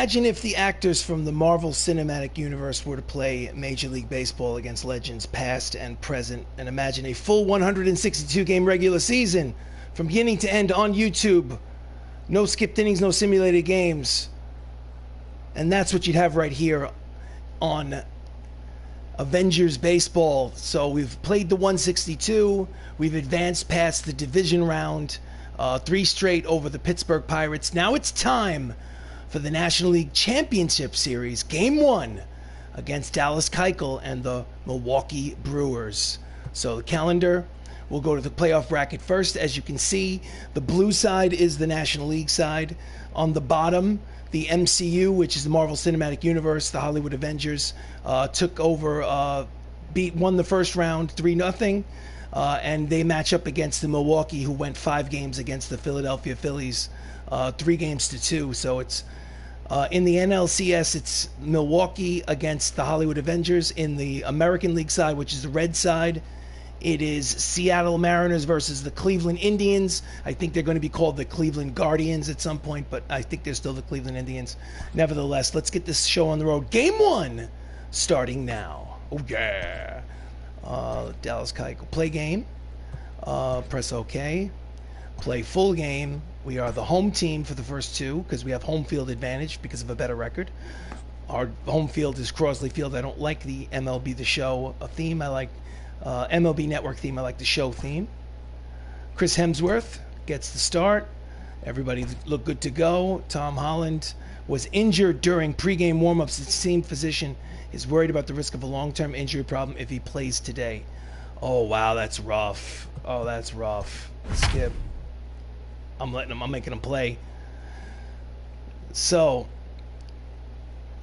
Imagine if the actors from the Marvel Cinematic Universe were to play Major League Baseball against legends past and present, and imagine a full 162-game regular season from beginning to end on YouTube. No skipped innings, no simulated games. And that's what you'd have right here on Avengers Baseball. So we've played the 162. We've advanced past the division round. 3 straight over the Pittsburgh Pirates. Now it's time for the National League Championship Series, Game 1 against Dallas Keuchel and the Milwaukee Brewers. So the calendar, we'll go to the playoff bracket first. As you can see, the blue side is the National League side. On the bottom, the MCU, which is the Marvel Cinematic Universe, the Hollywood Avengers, took over, won the first round 3-0. And they match up against the Milwaukee, who went 5 games against the Philadelphia Phillies, 3-2. So it's in the NLCS, it's Milwaukee against the Hollywood Avengers. In the American League side, which is the red side, it is Seattle Mariners versus the Cleveland Indians. I think they're going to be called the Cleveland Guardians at some point, but I think they're still the Cleveland Indians. Nevertheless, let's get this show on the road. Game 1 starting now. Oh, yeah. Dallas Keuchel. Play game. Press OK. Play full game. We are the home team for the first 2 because we have home field advantage because of a better record. Our home field is Crosley Field. I don't like the MLB The Show theme. I like MLB Network theme. I like the show theme. Chris Hemsworth gets the start. Everybody looked good to go. Tom Holland was injured during pregame warmups. The team physician is worried about the risk of a long-term injury problem if he plays today. Oh, wow, that's rough. Oh, that's rough. Skip. I'm making him play. So,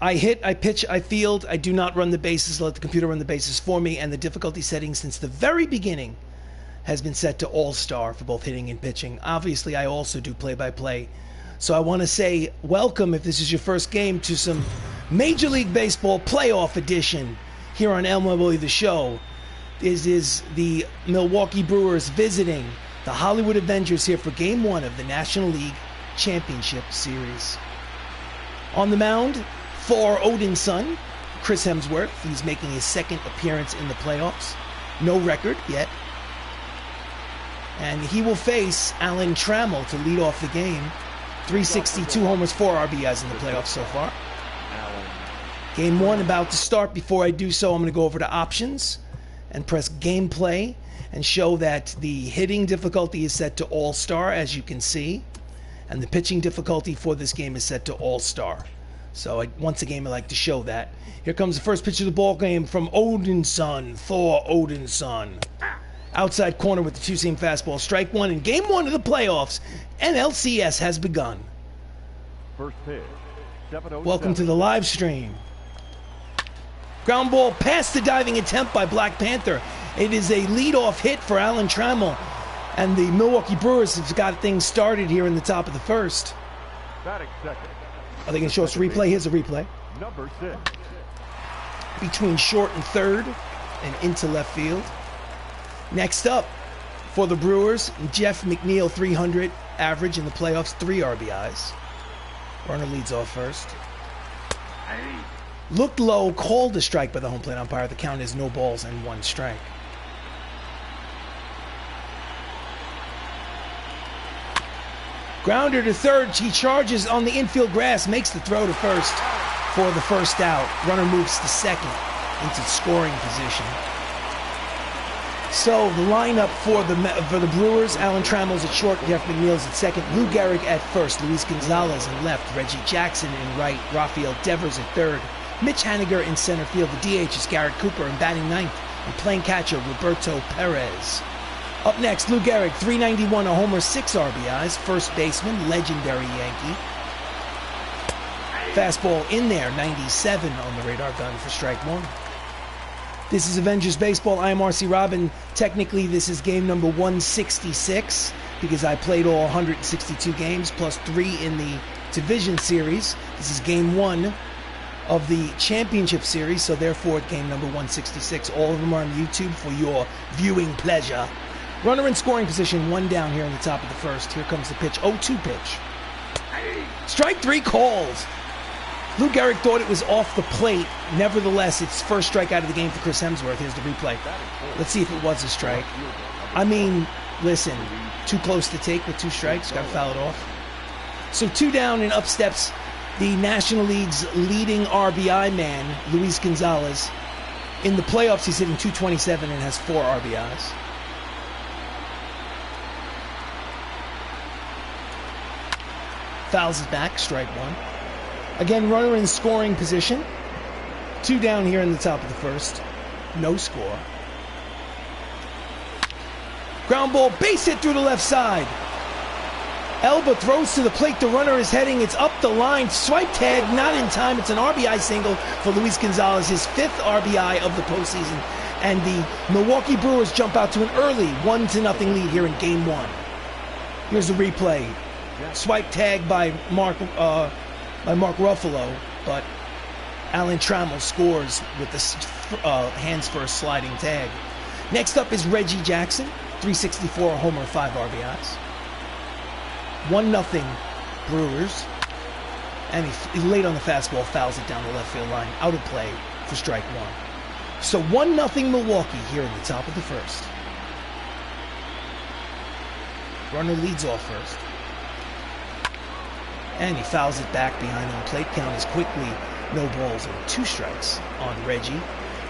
I hit, I pitch, I field. I do not run the bases. Let the computer run the bases for me. And the difficulty setting since the very beginning has been set to all-star for both hitting and pitching. Obviously, I also do play-by-play. So I want to say welcome, if this is your first game, to some Major League Baseball playoff edition here on MLB The Show. This is the Milwaukee Brewers visiting the Hollywood Avengers here for Game 1 of the National League Championship Series. On the mound for Odin's son, Chris Hemsworth. He's making his 2nd appearance in the playoffs. No record yet. And he will face Alan Trammell to lead off the game. 362 homers, 4 RBIs in the playoffs so far. Game 1 about to start. Before I do so, I'm going to go over to options and press gameplay and show that the hitting difficulty is set to all-star, as you can see, and the pitching difficulty for this game is set to all-star. So once again, I like to show that. Here comes the first pitch of the ball game from Odin's son, Thor Odin's son. Outside corner with the 2-seam fastball. Strike 1 in Game 1 of the playoffs. NLCS has begun. First pitch. Welcome to the live stream. Ground ball past the diving attempt by Black Panther. It is a leadoff hit for Alan Trammell. And the Milwaukee Brewers have got things started here in the top of the first. Batting second. Are they going to show us a replay? Here's a replay. Number 6. Between short and third and into left field. Next up for the Brewers, Jeff McNeil, 300 average in the playoffs, 3 RBIs. Runner leads off first. Looked low, called a strike by the home plate umpire. The count is no balls and 1 strike. Grounder to third. He charges on the infield grass, makes the throw to first for the first out. Runner moves to second into scoring position. So the lineup for the Brewers: Alan Trammell's at short, Jeff McNeil's at second, Lou Gehrig at first, Luis Gonzalez in left, Reggie Jackson in right, Rafael Devers at third, Mitch Haniger in center field. The DH is Garrett Cooper, and batting ninth and playing catcher Roberto Perez. Up next, Lou Gehrig, 391, a homer, 6 RBIs, first baseman, legendary Yankee. Fastball in there, 97 on the radar gun for strike 1. This is Avengers Baseball. I am RC Robbin. Technically, this is game number 166 because I played all 162 games plus 3 in the division series. This is game 1 of the championship series, so therefore game number 166. All of them are on YouTube for your viewing pleasure. Runner in scoring position, 1 down here in the top of the first. Here comes the pitch, 0-2 pitch. Strike 3 called. Lou Gehrig thought it was off the plate. Nevertheless, it's first strike out of the game for Chris Hemsworth. Here's the replay. Let's see if it was a strike. I mean, listen, too close to take with 2 strikes. Got to foul it off. So 2 down, and up steps the National League's leading RBI man, Luis Gonzalez. In the playoffs, he's hitting .227 and has 4 RBIs. Fouls it back, strike 1. Again, runner in scoring position. 2 down here in the top of the first. No score. Ground ball, base hit through the left side. Elba throws to the plate. The runner is heading. It's up the line. Swipe tag, not in time. It's an RBI single for Luis Gonzalez, his 5th RBI of the postseason. And the Milwaukee Brewers jump out to an early 1-0 lead here in Game 1. Here's the replay. Swipe tag by Mark Ruffalo, but Alan Trammell scores with the hands first sliding tag. Next up is Reggie Jackson, 364, a homer, 5 RBIs. 1-0 Brewers, and he's late on the fastball, fouls it down the left field line, out of play for strike 1. So 1-0 Milwaukee here in the top of the first. Runner leads off first, and he fouls it back behind home plate. Count is quickly no balls and 2 strikes on Reggie.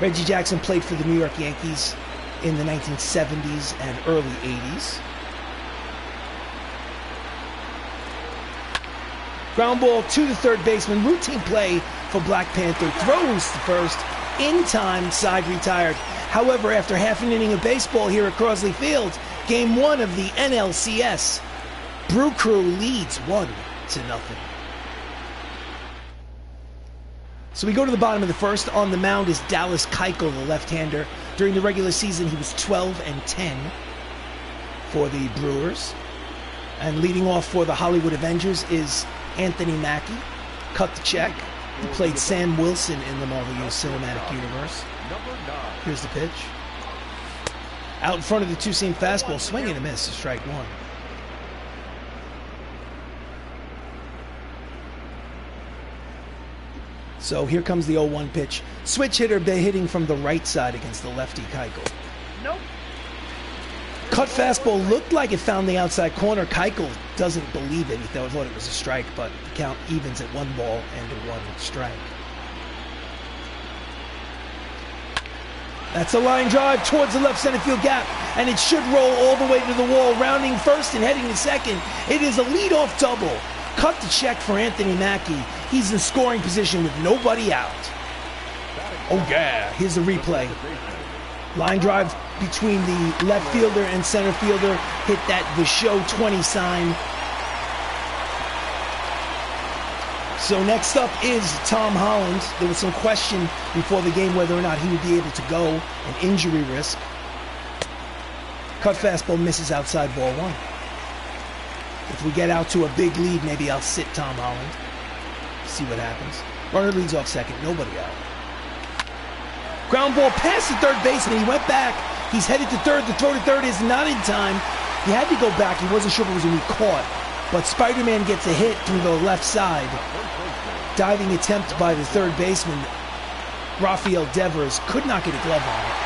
Reggie Jackson played for the New York Yankees in the 1970s and early 80s. Ground ball to the third baseman. Routine play for Black Panther. Throws to first. In time, side retired. However, after half an inning of baseball here at Crosley Field, Game 1 of the NLCS, Brew Crew leads 1-0. So we go to the bottom of the first. On the mound is Dallas Keuchel, the left-hander. During the regular season, he was 12-10 for the Brewers. And leading off for the Hollywood Avengers is Anthony Mackie. Cut the check. He played Sam Wilson in the Marvel Cinematic Universe. Here's the pitch. Out in front of the 2-seam fastball, swing and a miss, strike 1. So here comes the 0-1 pitch. Switch hitter hitting from the right side against the lefty Keuchel. Nope. Cut fastball looked like it found the outside corner. Keuchel doesn't believe it. He thought it was a strike, but the count evens at 1 ball and 1 strike. That's a line drive towards the left center field gap, and it should roll all the way to the wall, rounding first and heading to second. It is a leadoff double. Cut the check for Anthony Mackie. He's in scoring position with nobody out. Oh yeah, here's the replay. Line drive between the left fielder and center fielder. Hit that the show 20 sign. So next up is Tom Holland. There was some question before the game whether or not he would be able to go, an injury risk. Cut fastball misses outside, ball 1. If we get out to a big lead, maybe I'll sit Tom Holland. See what happens. Runner leads off second, nobody out. Ground ball past the third baseman. He went back. He's headed to third. The throw to third is not in time. He had to go back. He wasn't sure if it was going to be caught. But Spider-Man gets a hit through the left side. Diving attempt by the third baseman, Rafael Devers, could not get a glove on it.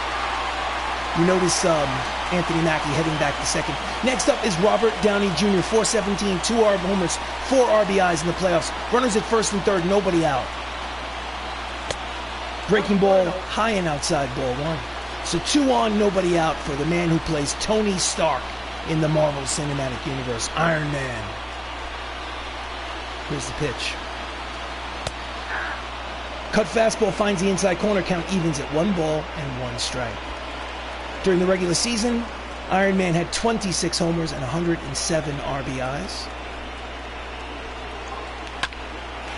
You notice Anthony Mackie heading back to second. Next up is Robert Downey Jr., 417, 2 homers, 4 RBIs in the playoffs. Runners at first and third, nobody out. Breaking ball, high and outside, ball 1. So 2 on, nobody out for the man who plays Tony Stark in the Marvel Cinematic Universe, Iron Man. Here's the pitch. Cut fastball finds the inside corner, count evens at 1 ball and 1 strike. During the regular season, Iron Man had 26 homers and 107 RBIs.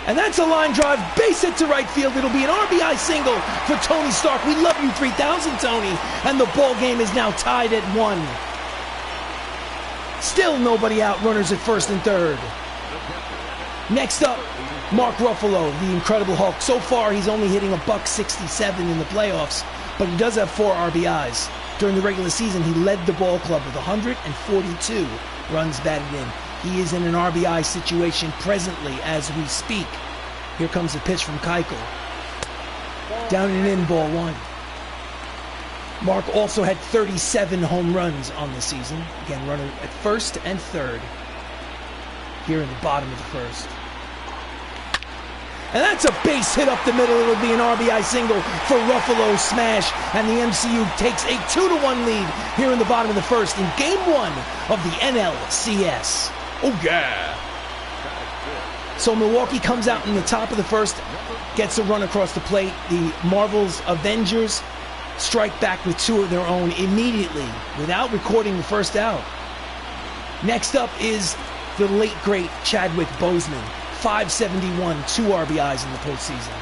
And that's a line drive, base hit to right field. It'll be an RBI single for Tony Stark. We love you 3000, Tony. And the ball game is now tied at 1. Still nobody out, runners at first and third. Next up, Mark Ruffalo, the Incredible Hulk. So far, he's only hitting $167 in the playoffs, but he does have 4 RBIs. During the regular season, he led the ball club with 142 runs batted in. He is in an RBI situation presently as we speak. Here comes the pitch from Keuchel. Down and in, ball one. Mark also had 37 home runs on the season. Again, runner at first and third here in the bottom of the first. And that's a base hit up the middle. It would be an RBI single for Ruffalo smash. And the MCU takes a 2-1 lead here in the bottom of the first in game one of the NLCS. Oh, yeah. So Milwaukee comes out in the top of the first, gets a run across the plate. The Marvel's Avengers strike back with two of their own immediately without recording the first out. Next up is the late, great Chadwick Boseman. 571, 2 RBIs in the postseason.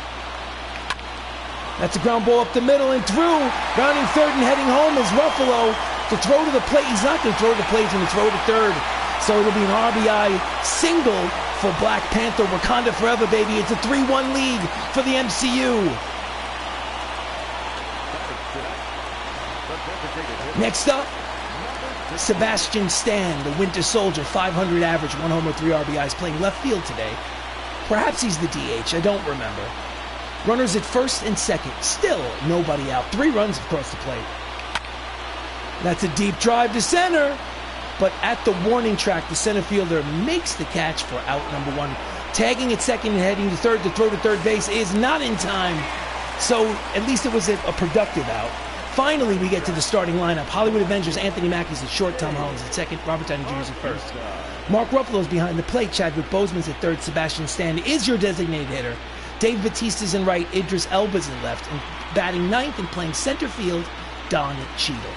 That's a ground ball up the middle and through. Rounding third and heading home is Ruffalo to throw to the plate. He's not going to throw to the plate, he's going to throw to third. So it'll be an RBI single for Black Panther. Wakanda forever, baby. It's a 3-1 lead for the MCU. Next up, Sebastian Stan, the Winter Soldier, 500 average, 1 homer, 3 RBIs, playing left field today. Perhaps he's the DH, I don't remember. Runners at first and second, still nobody out. 3 runs across the plate. That's a deep drive to center, but at the warning track, the center fielder makes the catch for out number 1. Tagging at second and heading to third to throw to third base is not in time, so at least it was a productive out. Finally, we get to the starting lineup. Hollywood Avengers, Anthony Mackie's at short, Tom Holland's at second, Robert Downey Jr. at first. Mark Ruffalo's behind the plate, Chadwick Boseman's at third, Sebastian Stan is your designated hitter. Dave Bautista's in right, Idris Elba's in left, and batting ninth and playing center field, Don Cheadle.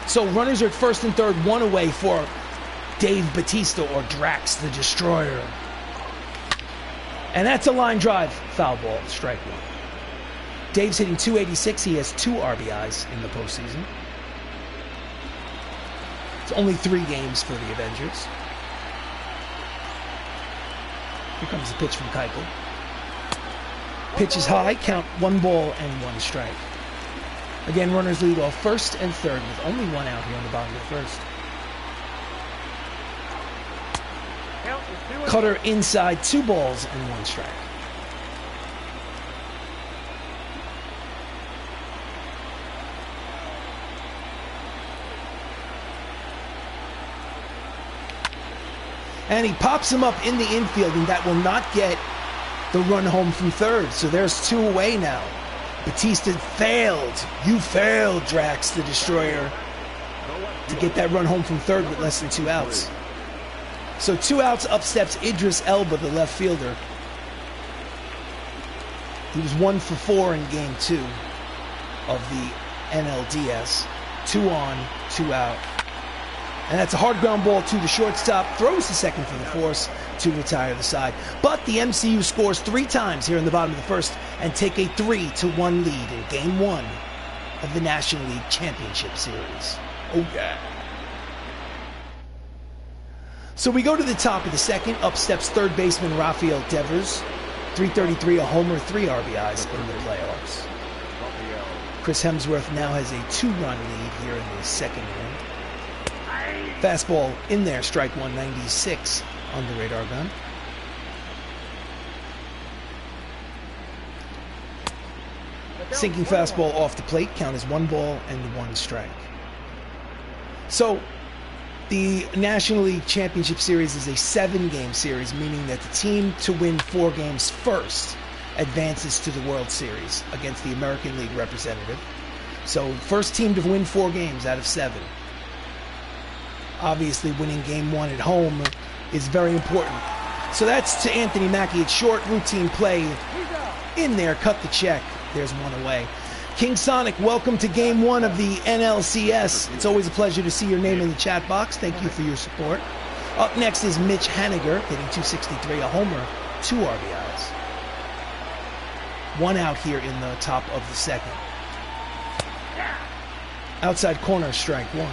So runners are at first and third, 1 away for Dave Bautista or Drax the Destroyer. And that's a line drive, foul ball, strike one. Dave's hitting 286. He has 2 RBIs in the postseason. It's only 3 games for the Avengers. Here comes the pitch from Keuchel. Pitch is high, count 1 ball and 1 strike. Again, runners lead off first and third with only 1 out here on the bottom of the first. Cutter inside, 2 balls and 1 strike. And he pops him up in the infield, and that will not get the run home from third. So there's 2 away now. Bautista failed. You failed, Drax the Destroyer, to get that run home from third with less than 2 outs. So 2 outs, up steps Idris Elba, the left fielder. He was 1 for 4 in game 2 of the NLDS. 2 on, 2 out. And that's a hard ground ball to the shortstop. Throws the second for the force to retire the side. But the MCU scores 3 times here in the bottom of the first and take a 3-1 lead in game 1 of the National League Championship Series. Oh, yeah. So we go to the top of the second. Up steps third baseman Rafael Devers. 333, a homer, 3 RBIs in the playoffs. Chris Hemsworth now has a 2-run lead here in the second inning. Fastball in there, strike 196 on the radar gun. Sinking fastball off the plate, count as 1 ball and 1 strike. So the National League Championship Series is a 7-game series, meaning that the team to win 4 games first advances to the World Series against the American League representative. So first team to win 4 games out of 7. Obviously, winning game 1 at home is very important. So that's to Anthony Mackie. It's short, routine play. In there, cut the check. There's 1 away. King Sonic, welcome to game 1 of the NLCS. It's always a pleasure to see your name in the chat box. Thank you for your support. Up next is Mitch Haniger, hitting 263, a homer, 2 RBIs. 1 out here in the top of the second. Outside corner, strike 1.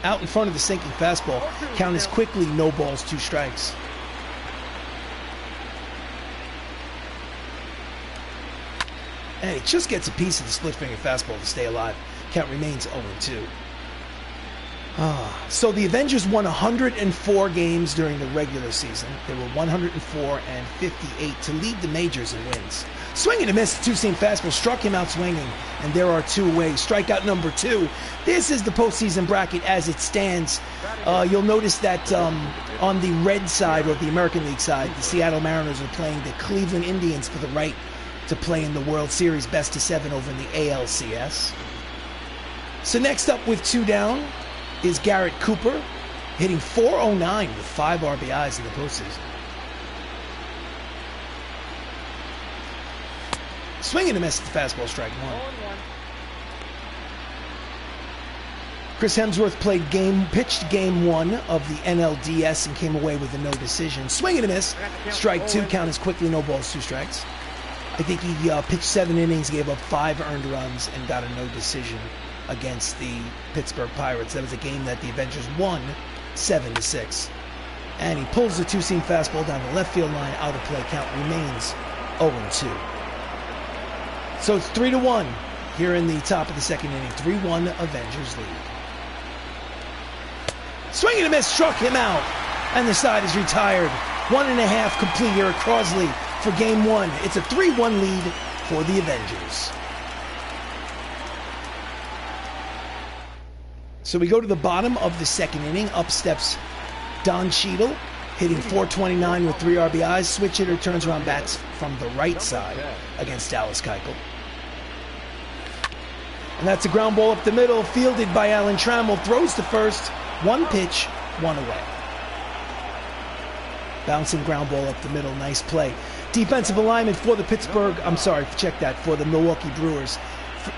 Out in front of the sinking fastball. Count is quickly, no balls, 2 strikes. And he just gets a piece of the split finger fastball to stay alive. Count remains 0-2. So the Avengers won 104 games during the regular season. They were 104 and 58 to lead the majors in wins. Swing and a miss, the two-seam fastball struck him out swinging, and there are two away. Strikeout number 2. This is the postseason bracket as it stands. You'll notice that on the red side, or the American League side, the Seattle Mariners are playing the Cleveland Indians for the right to play in the World Series best of 7 over in the ALCS. So next up with 2 down is Garrett Cooper, hitting .409 with 5 RBIs in the postseason. Swing and a miss at the fastball, strike 1. Chris Hemsworth pitched game 1 of the NLDS and came away with a no decision. Swing and a miss, strike 2, count is quickly, no balls, 2 strikes. I think he pitched 7 innings, gave up 5 earned runs, and got a no decision against the Pittsburgh Pirates. That was a game that the Avengers won 7-6. And he pulls the two-seam fastball down the left field line, out of play, count remains 0-2. So it's 3-1 here in the top of the second inning. 3-1 Avengers lead. Swing and a miss, struck him out, and the side is retired. 1.5 complete here at Crosley for game 1. It's a 3-1 lead for the Avengers. So we go to the bottom of the second inning. Up steps Don Cheadle, hitting .429 with 3 RBIs. Switch hitter turns around, bats from the right side against Dallas Keuchel. And that's a ground ball up the middle, fielded by Alan Trammell. Throws to first. 1 pitch, 1 away. Bouncing ground ball up the middle. Nice play. Defensive alignment for the for the Milwaukee Brewers.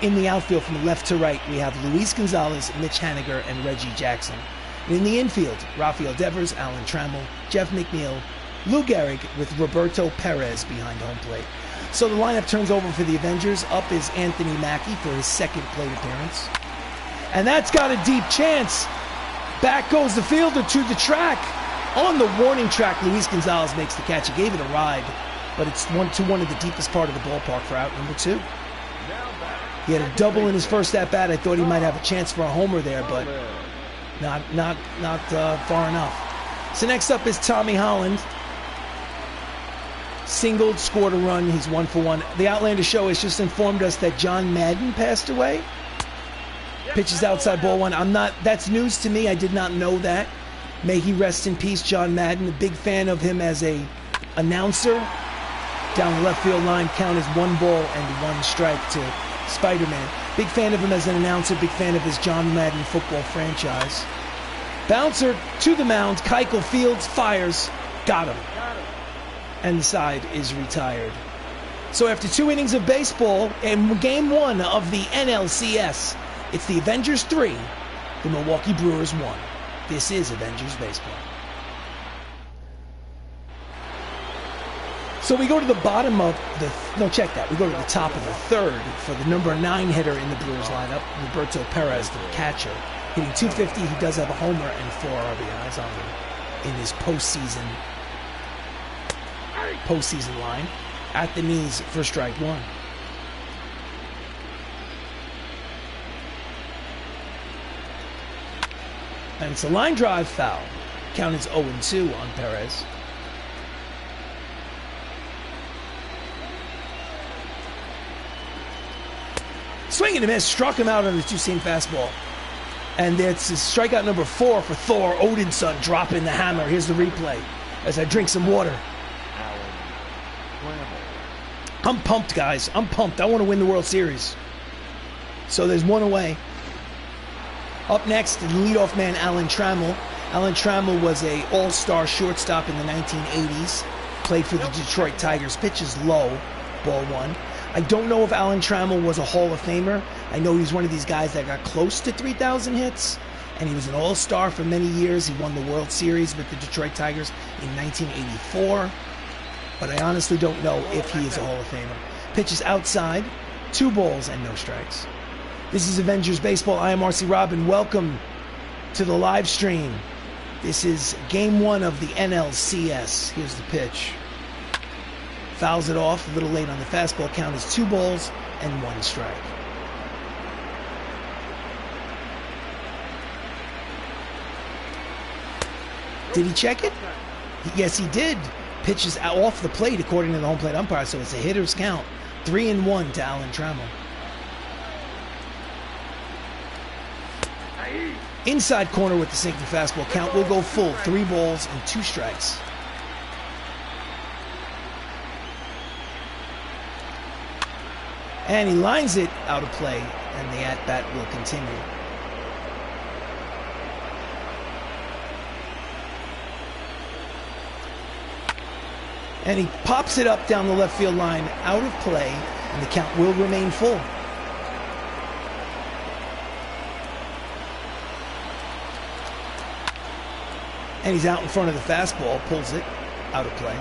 In the outfield from left to right, we have Luis Gonzalez, Mitch Haniger, and Reggie Jackson. And in the infield, Rafael Devers, Alan Trammell, Jeff McNeil, Lou Gehrig with Roberto Perez behind home plate. So the lineup turns over for the Avengers. Up is Anthony Mackie for his second plate appearance. And that's got a deep chance. Back goes the fielder to the track. On the warning track, Luis Gonzalez makes the catch. He gave it a ride, but it's 1-1 at the deepest part of the ballpark for out number 2. He had a double in his first at-bat. I thought he might have a chance for a homer there, but not far enough. So next up is Tommy Holland. Singled, scored a run. He's 1 for 1. The Outlander Show has just informed us that John Madden passed away. Pitches outside, ball 1. That's news to me. I did not know that. May he rest in peace, John Madden. A big fan of him as a announcer. Down the left field line, count is 1 ball and 1 strike to Spider-Man. Big fan of him as an announcer. Big fan of his John Madden football franchise. Bouncer to the mound. Keuchel fields, fires, got him. And the side is retired. So after 2 innings of baseball and game 1 of the NLCS, it's the Avengers 3, the Milwaukee Brewers 1. This is Avengers Baseball. So we go to the bottom of the... No, check that. We go to the top of the third for the number 9 hitter in the Brewers lineup, Roberto Perez, the catcher. Hitting .250, he does have a homer and 4 RBIs on him in his postseason line. At the knees for strike 1. And it's a line drive foul. Count is 0-2 on Perez. Swing and a miss, struck him out on the two-seam fastball. And it's strikeout number 4 for Thor Odinson, dropping the hammer. Here's the replay as I drink some water. I'm pumped, guys. I'm pumped. I want to win the World Series. So there's 1 away. Up next, the leadoff man, Alan Trammell. Alan Trammell was an all-star shortstop in the 1980s. Played for the Detroit Tigers. Pitches low, ball 1. I don't know if Alan Trammell was a Hall of Famer. I know he's one of these guys that got close to 3,000 hits. And he was an all-star for many years. He won the World Series with the Detroit Tigers in 1984. But I honestly don't know if he is a Hall of Famer. Pitches outside, 2 balls and no strikes. This is Avengers Baseball. I am RC Robbin. Welcome to the live stream. This is game 1 of the NLCS. Here's the pitch. Fouls it off, a little late on the fastball. Count is 2 balls and 1 strike. Did he check it? Yes, he did. Pitches off the plate according to the home plate umpire, so it's a hitter's count. 3-1 to Alan Trammell. Inside corner with the sinking fastball. Count will go full. 3 balls and 2 strikes. And he lines it out of play, and the at-bat will continue. And he pops it up down the left field line, out of play, and the count will remain full. And he's out in front of the fastball, pulls it out of play.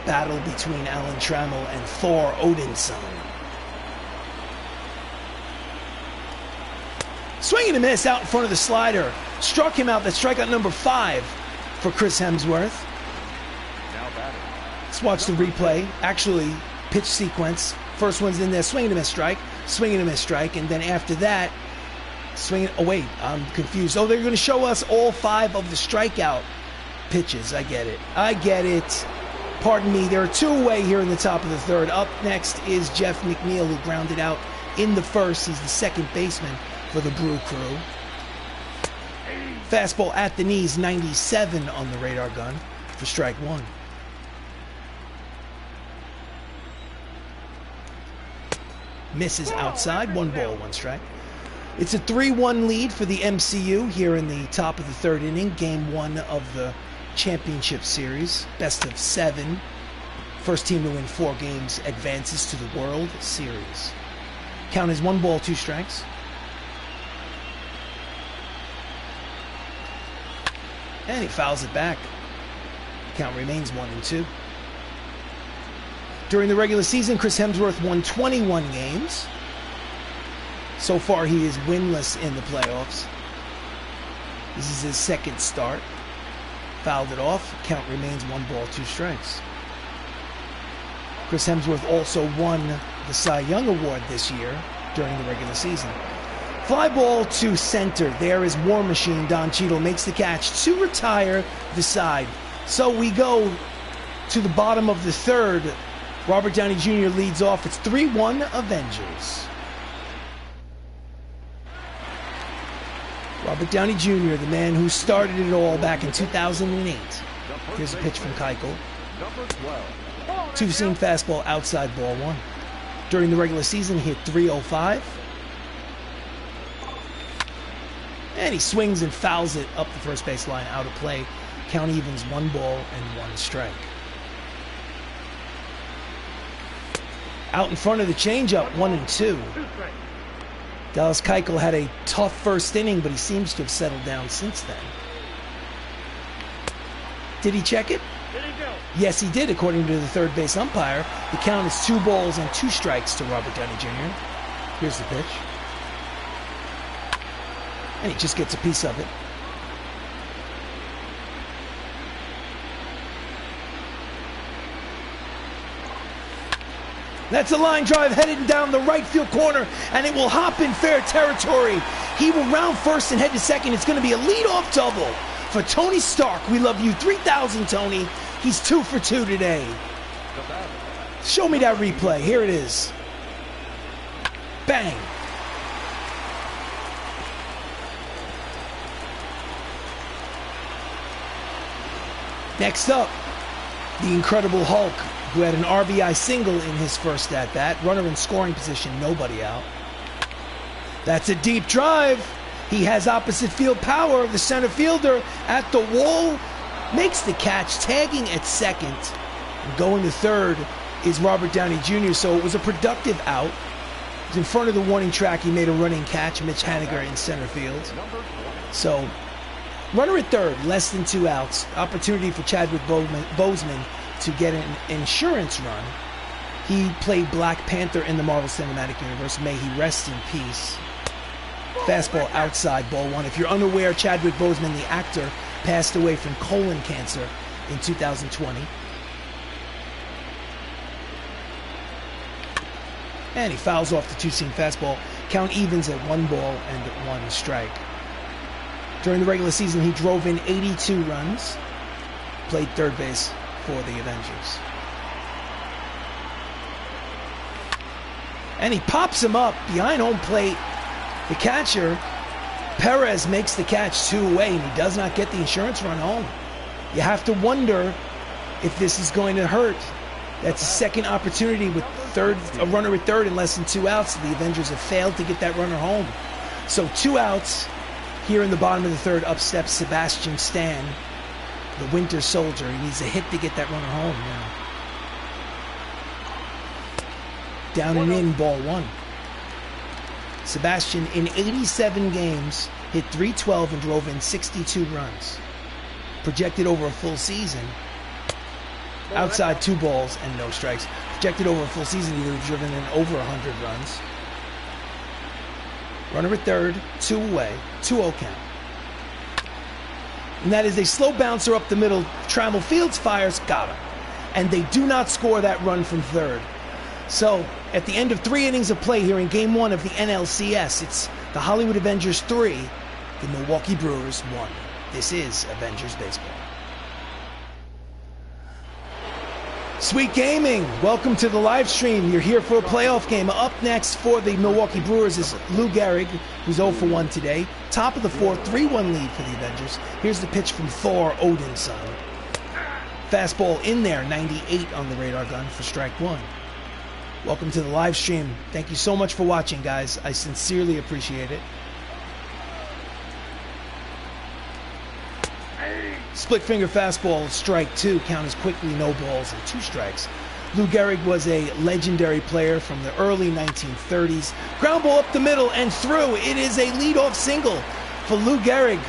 Battle between Alan Trammell and Thor Odinson. Swing and a miss out in front of the slider. Struck him out. That's strikeout number 5 for Chris Hemsworth. Let's watch the replay. Actually, pitch sequence. First one's in there. Swing and a miss strike. Swing and a miss strike. And then after that, swing. Oh, wait. I'm confused. Oh, they're going to show us all 5 of the strikeout pitches. I get it. I get it. Pardon me, there are 2 away here in the top of the 3rd. Up next is Jeff McNeil, who grounded out in the 1st. He's the second baseman for the Brew Crew. Fastball at the knees, 97 on the radar gun for strike 1. Misses outside, 1 ball, 1 strike. It's a 3-1 lead for the MCU here in the top of the 3rd inning, game 1 of the championship series, best of 7. First team to win 4 games advances to the World Series. Count is 1 ball, 2 strikes. And he fouls it back. Count remains 1-2. During the regular season, Chris Hemsworth won 21 games. So far, he is winless in the playoffs. This is his 2nd start. Fouled it off. Count remains 1 ball, 2 strikes. Chris Hemsworth also won the Cy Young Award this year during the regular season. Fly ball to center. There is War Machine. Don Cheadle makes the catch to retire the side. So we go to the bottom of the 3rd. Robert Downey Jr. leads off. It's 3-1 Avengers. Robert Downey Jr., the man who started it all back in 2008. Here's a pitch from Keuchel. 2-seam fastball outside, ball 1. During the regular season, he hit .305. And he swings and fouls it up the first base line, out of play. Count evens, 1 ball and 1 strike. Out in front of the changeup, 1-2. Dallas Keuchel had a tough first inning, but he seems to have settled down since then. Did he check it? Did he go? Yes, he did, according to the 3rd base umpire. The count is 2 balls and 2 strikes to Robert Downey Jr. Here's the pitch. And he just gets a piece of it. That's a line drive headed down the right field corner, and it will hop in fair territory. He will round first and head to second. It's going to be a leadoff double for Tony Stark. We love you. 3,000, Tony. He's 2 for 2 today. Show me that replay. Here it is. Bang. Next up, the Incredible Hulk, who had an RBI single in his first at-bat. Runner in scoring position, nobody out. That's a deep drive. He has opposite field power. The center fielder at the wall makes the catch, tagging at second. And going to third is Robert Downey Jr., so it was a productive out. He was in front of the warning track. He made a running catch, Mitch Haniger in center field. So, runner at third, less than 2 outs. Opportunity for Chadwick Boseman to get an insurance run. He played Black Panther in the Marvel Cinematic Universe. May he rest in peace. Fastball outside, ball 1. If you're unaware, Chadwick Boseman, the actor, passed away from colon cancer in 2020. And he fouls off the 2-seam fastball. Count evens at 1 ball and 1 strike. During the regular season, he drove in 82 runs, played third base for the Avengers. And he pops him up behind home plate. The catcher, Perez, makes the catch 2 away, and he does not get the insurance run home. You have to wonder if this is going to hurt. That's a second opportunity with a runner at third and less than 2 outs. The Avengers have failed to get that runner home. So 2 outs. Here in the bottom of the third, up steps Sebastian Stan, the Winter Soldier. He needs a hit to get that runner home now. Down and in, ball 1. Sebastian, in 87 games, hit .312 and drove in 62 runs. Projected over a full season, outside 2 balls and no strikes. Projected over a full season, he would have driven in over 100 runs. Runner at third, 2 away, 2-0 count. And that is a slow bouncer up the middle. Trammell Fields fires, got him. And they do not score that run from third. So, at the end of 3 innings of play here in Game 1 of the NLCS, it's the Hollywood Avengers 3, the Milwaukee Brewers 1. This is Avengers Baseball. Sweet gaming, welcome to the live stream. You're here for a playoff game. Up next for the Milwaukee Brewers is Lou Gehrig, who's 0 for 1 today. Top of the 4th, 3-1 lead for the Avengers. Here's the pitch from Thor Odinson. Fastball in there, 98 on the radar gun for strike 1. Welcome to the live stream. Thank you so much for watching, guys. I sincerely appreciate it. Split finger fastball, strike 2. Count is quickly no balls and 2 strikes. Lou Gehrig was a legendary player from the early 1930s. Ground ball up the middle and through. It is a leadoff single for Lou Gehrig.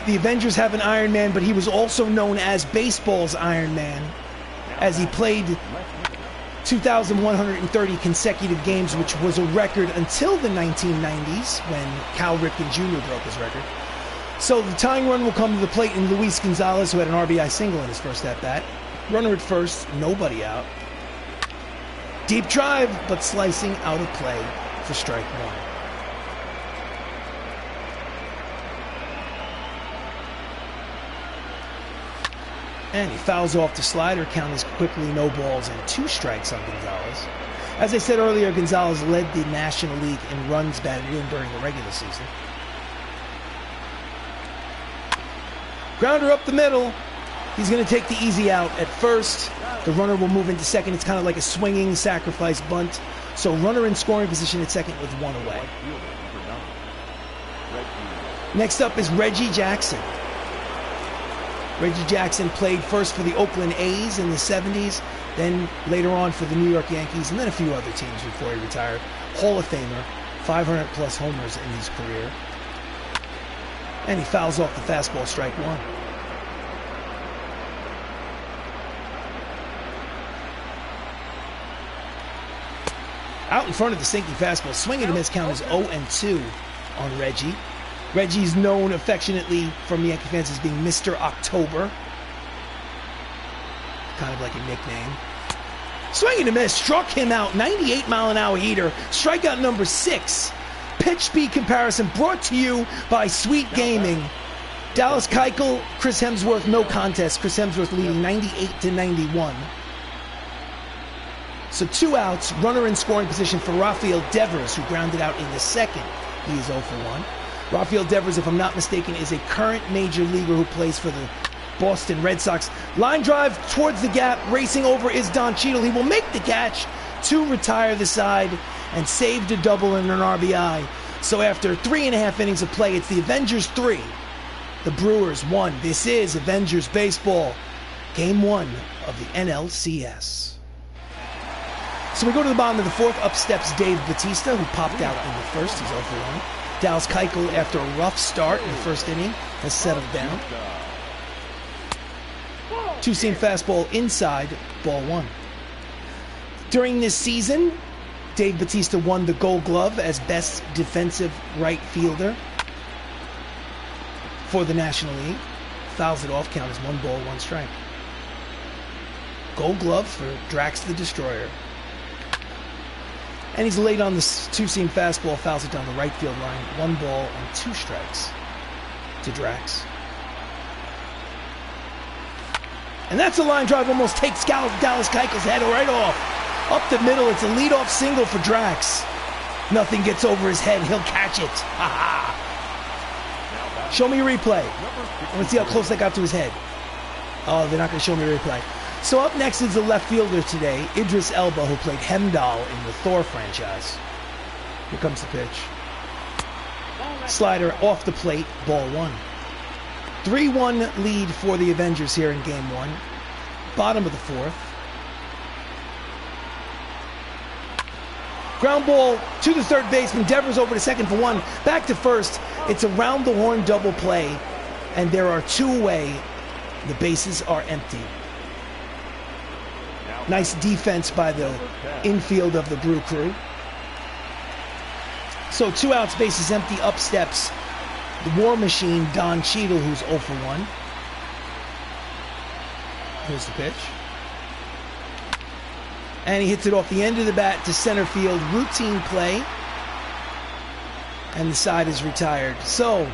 The Avengers have an Iron Man, but he was also known as baseball's Iron Man, as he played 2,130 consecutive games, which was a record until the 1990s when Cal Ripken Jr. broke his record. So the tying run will come to the plate in Luis Gonzalez, who had an RBI single in his first at-bat. Runner at first, nobody out. Deep drive, but slicing out of play for strike 1. And he fouls off the slider. Count is quickly no balls and 2 strikes on Gonzalez. As I said earlier, Gonzalez led the National League in runs batted in during the regular season. Grounder up the middle. He's going to take the easy out at first. The runner will move into second. It's kind of like a swinging sacrifice bunt. So runner in scoring position at second with 1 away. Next up is Reggie Jackson. Reggie Jackson played first for the Oakland A's in the 70s, then later on for the New York Yankees, and then a few other teams before he retired. Hall of Famer, 500 plus homers in his career. And he fouls off the fastball, strike 1. Out in front of the sinking fastball, swinging and miss. Count is 0-2 on Reggie. Reggie's known affectionately from Yankee fans as being Mr. October. Kind of like a nickname. Swinging and miss, struck him out, 98-mile-an-hour heater, strikeout number 6. Pitch speed comparison brought to you by Sweet Gaming. Dallas Keuchel, Chris Hemsworth, no contest. Chris Hemsworth leading 98-91. So 2 outs, runner in scoring position for Rafael Devers, who grounded out in the second. He is 0 for 1. Rafael Devers, if I'm not mistaken, is a current major leaguer who plays for the Boston Red Sox. Line drive towards the gap, racing over is Don Cheadle. He will make the catch to retire the side and saved a double and an RBI. So after 3.5 innings of play, it's the Avengers 3, the Brewers 1. This is Avengers Baseball, Game 1 of the NLCS. So we go to the bottom of the 4th. Up steps Dave Bautista, who popped out in the first. He's 0 for 1. Dallas Keuchel, after a rough start in the first inning, has settled down. 2-seam fastball inside, ball 1. During this season, Dave Bautista won the Gold Glove as best defensive right fielder for the National League. Fouls it off, count is 1 ball, 1 strike. Gold Glove for Drax the Destroyer. And he's late on the 2-seam fastball, fouls it down the right field line, 1 ball and 2 strikes. to Drax. And that's a line drive, almost takes Dallas Keuchel's head right off. Up the middle, it's a leadoff single for Drax. Nothing gets over his head, he'll catch it. Ha ha. Show me a replay. I want to see how close that got to his head. Oh, they're not going to show me a replay. So up next is the left fielder today, Idris Elba, who played Hemdall in the Thor franchise. Here comes the pitch. Slider off the plate, ball one. 3-1 lead for the Avengers here in game one. Bottom of the fourth. Ground ball to the third baseman. Devers over to second for one. Back to first. It's a round the horn double play, and there are two away. The bases are empty. Nice defense by the infield of the Brew Crew. So 2 outs, bases empty. Up steps the War Machine, Don Cheadle, who's 0 for 1. Here's the pitch. And he hits it off the end of the bat to center field. Routine play. And the side is retired. So,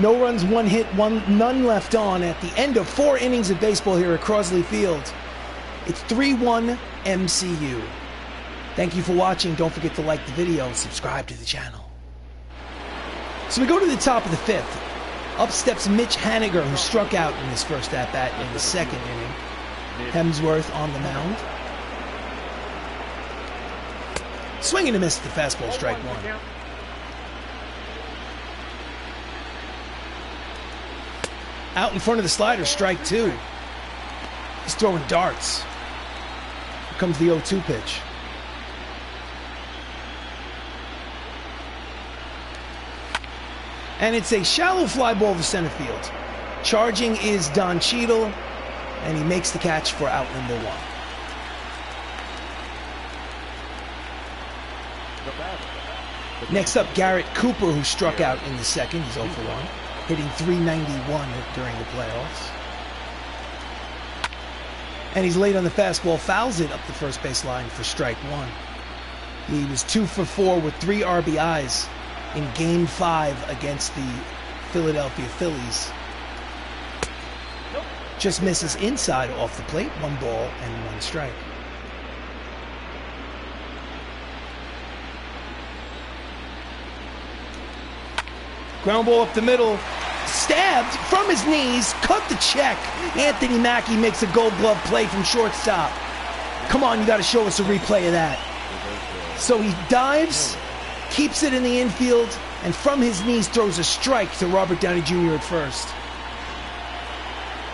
no runs, 1 hit, none left on at the end of 4 innings of baseball here at Crosley Field. It's 3-1 MCU. Thank you for watching. Don't forget to like the video and subscribe to the channel. So we go to the top of the 5th. Up steps Mitch Haniger, who struck out in his first at-bat in the 2nd inning. Hemsworth on the mound. Swing and a miss at the fastball, strike one. Out in front of the slider, strike two. He's throwing darts. Here comes the 0-2 pitch. And it's a shallow fly ball to center field. Charging is Don Cheadle, and he makes the catch for out number 1. Next up, Garrett Cooper, who struck out in the 2nd. He's 0 for 1, hitting .391 during the playoffs. And he's late on the fastball, fouls it up the first base line for strike 1. He was 2 for 4 with 3 RBIs in Game 5 against the Philadelphia Phillies. Just misses inside off the plate, 1 ball and 1 strike. Ground ball up the middle, stabbed from his knees, cut the check. Anthony Mackie makes a Gold Glove play from shortstop. Come on, you got to show us a replay of that. So he dives, keeps it in the infield, and from his knees throws a strike to Robert Downey Jr. at first.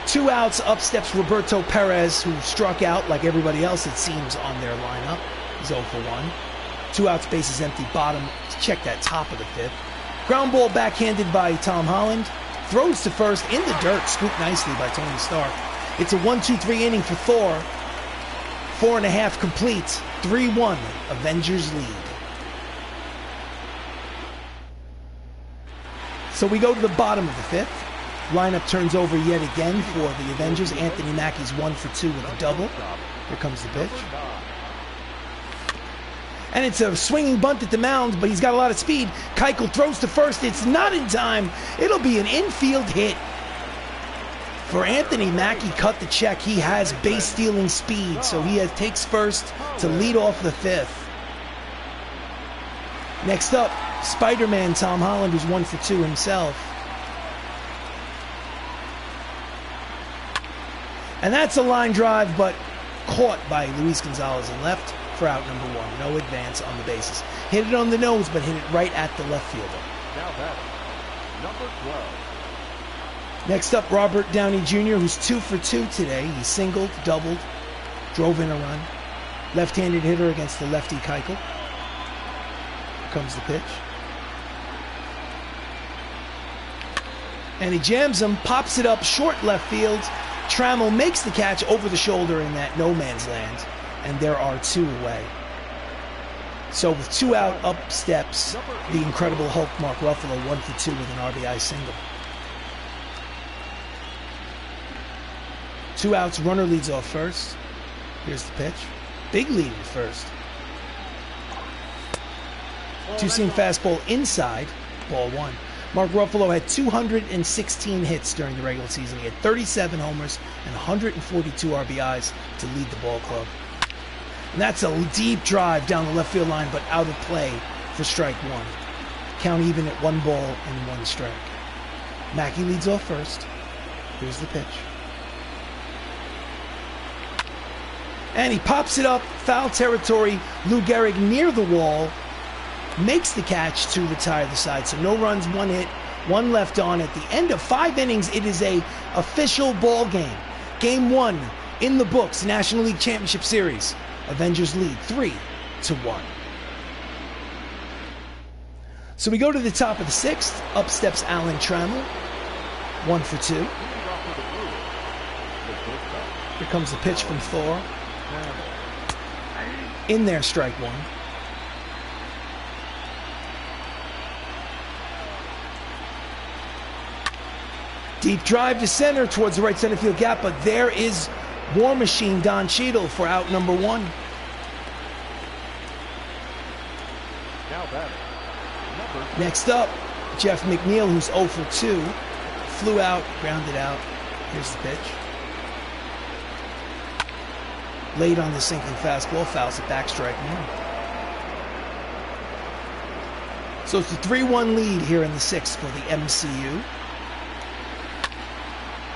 2 outs, up steps Roberto Perez, who struck out like everybody else, it seems, on their lineup. He's 0 for 1. 2 outs, bases empty, bottom. Check that top of the 5th. Ground ball backhanded by Tom Holland. Throws to first in the dirt, scooped nicely by Tony Stark. It's a 1-2-3 inning for Thor. 4.5 complete. 3-1, Avengers lead. So we go to the bottom of the 5th. Lineup turns over yet again for the Avengers. Anthony Mackie's 1 for 2 with a double. Here comes the pitch. And it's a swinging bunt at the mound, but he's got a lot of speed. Keuchel throws to first. It's not in time. It'll be an infield hit. For Anthony Mackie, cut the check. He has base-stealing speed, so he takes first to lead off the 5th. Next up, Spider-Man Tom Holland, who's 1 for 2 himself. And that's a line drive, but caught by Luis Gonzalez in left for out number 1. No advance on the bases. Hit it on the nose, but hit it right at the left fielder. Now batting, number 12. Next up, Robert Downey Jr., who's 2 for 2 today. He singled, doubled, drove in a run. Left-handed hitter against the lefty Keuchel. Here comes the pitch. And he jams him, pops it up, short left field. Trammell makes the catch over the shoulder in that no man's land, and there are 2 away. So with 2 out, up steps the Incredible Hulk Mark Ruffalo, 1 for 2 with an RBI single. 2 outs, runner leads off first. Here's the pitch. Big lead at first. 2-seam fastball inside, ball 1. Mark Ruffalo had 216 hits during the regular season. He had 37 homers and 142 RBIs to lead the ball club. And that's a deep drive down the left field line, but out of play for strike one. Count even at 1 ball and 1 strike. Mackey leads off first. Here's the pitch. And he pops it up, foul territory. Lou Gehrig near the wall, makes the catch to retire the side. So no runs, 1 hit, 1 left on. At the end of 5 innings, it is a official ball game. Game 1 in the books, National League Championship Series. Avengers lead 3-1. So we go to the top of the 6th. Up steps Alan Trammell. 1 for 2. Here comes the pitch from Thor. In there, strike 1. Deep drive to center towards the right center field gap, but there is War Machine Don Cheadle for out number 1. Next up, Jeff McNeil, who's 0 for 2. Flew out, grounded out. Here's the pitch. Late on the sinking fastball, fouls it back, strike 1. So it's a 3-1 lead here in the 6th for the MCU.